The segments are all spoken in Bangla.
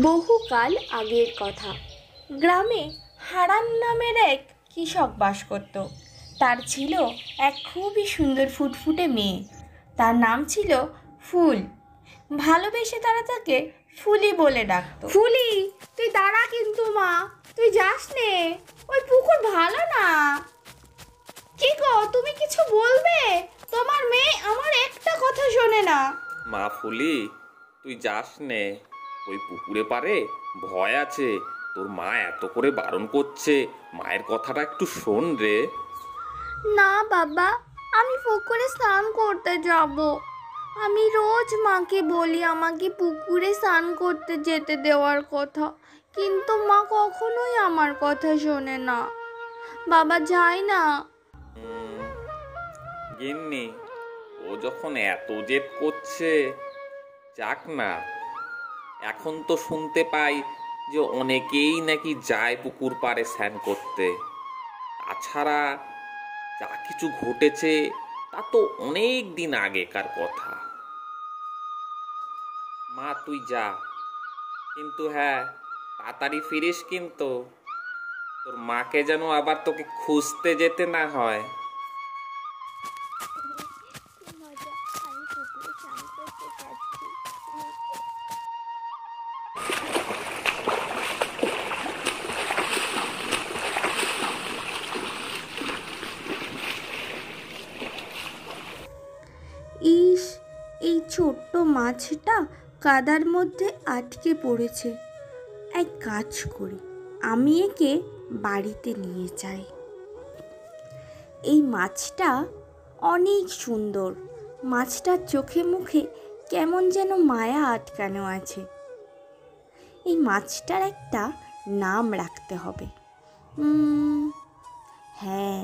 বহুকাল আগের কথা। গ্রামে হারান নামের এক কৃষক বাস করত। তার ছিল এক খুবই সুন্দর ফুটফুটে মেয়ে। তার নাম ছিল ফুল। ভালোবেসে তারা তাকে ফুলি বলে ডাকত। ফুলি, তুই দাঁড়া কিন্তু মা, তুই যাস নে, ওই পুকুর ভালো না। কি গো, তুমি কিছু বলবে? তোমার মেয়ে আমার একটা কথা শোনে না। মা ফুলি, তুই যাস নে, ওই পুকুরে পারে ভয় আছে। তোর মা এত করে বারণ করছে, মায়ের কথাটা একটু শোন রে। না বাবা, আমি পুকুরে স্নান করতে যাব। আমি রোজ মাকে বলি আমাকে পুকুরে স্নান করতে যেতে দেওয়ার কথা, কিন্তু মা কখনোই আমার কথা শোনে না। বাবা, যায় না। গিন্নি, ও যখন এত জেদ করছে, যাক না। এখন তো শুনতে পাই যে অনেকেই নাকি যায় পুকুর পাড়ে স্নান করতে। তাছাড়া যা কিছু ঘটেছে তা তো অনেক দিন আগেকার কথা। মা তুই যা, কিন্তু হ্যাঁ, তাড়াতাড়ি ফিরিস কিন্তু। তোর মাকে যেন আবার তোকে খুঁজতে যেতে না হয়। ইস, এই ছোট্ট মাছটা কাদার মধ্যে আটকে পড়েছে। এক কাজ করি, আমি একে বাড়িতে নিয়ে যাই। এই মাছটা অনেক সুন্দর। মাছটার চোখে মুখে কেমন যেন মায়া আটকানো আছে। এই মাছটার একটা নাম রাখতে হবে। হ্যাঁ,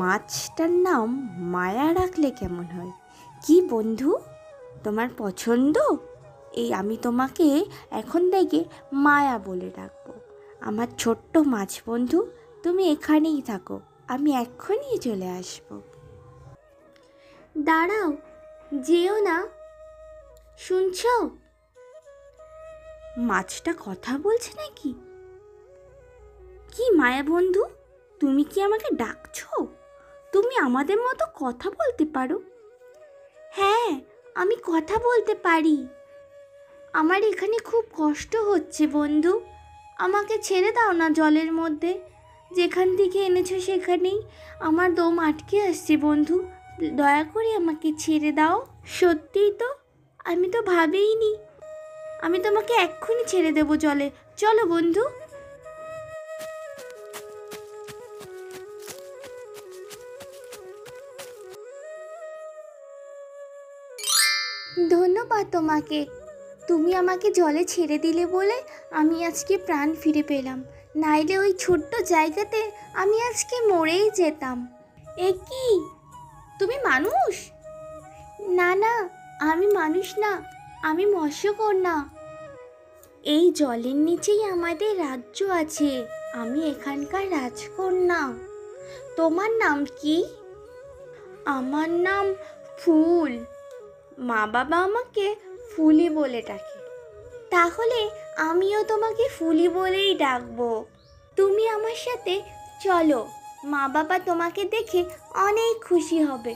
মাছটার নাম মায়া রাখলে কেমন হয়? কি বন্ধু, তোমার পছন্দ? আমি তোমাকে এখন থেকে মায়া বলে ডাকবো। আমার ছোট্ট মাছ বন্ধু, তুমি এখানেই থাকো, আমি এক্ষুনি চলে আসবো। দাঁড়াও, যেও না, শুনছো? মাছটা কথা বলছে নাকি? কি মায়া বন্ধু, তুমি কি আমাকে ডাকছো? তুমি আমাদের মতো কথা বলতে পারো? হ্যাঁ, আমি কথা বলতে পারি। আমার এখানে খুব কষ্ট হচ্ছে বন্ধু, আমাকে ছেড়ে দাও না জলের মধ্যে। যেখান থেকে এনেছো সেখানেই আমার দম আটকে আসছে বন্ধু, দয়া করে আমাকে ছেড়ে দাও। সত্যিই তো, আমি তো ভাবিইনি। আমি তোমাকে এক্ষুনি ছেড়ে দেবো জলে, চলো বন্ধু। ধন্যবাদ তোমাকে, তুমি আমাকে জলে ছেড়ে দিলে বলে আমি আজকে প্রাণ ফিরে পেলাম, নাইলে ওই ছোট্ট জায়গাতে আমি আজকে মরেই যেতাম। এ কি, তুমি মানুষ? না না, আমি মানুষ না, আমি মৎস্যকন্যা। এই জলের নিচেই আমাদের রাজ্য আছে, আমি এখানকার রাজকন্যা। তোমার নাম কি? আমার নাম ফুল। মা বাবা আমাকে ফুলি বলে ডাকে। তাহলে আমিও তোমাকে ফুলি বলেই ডাকবো। তুমি আমার সাথে চলো, মা বাবা তোমাকে দেখে অনেক খুশি হবে।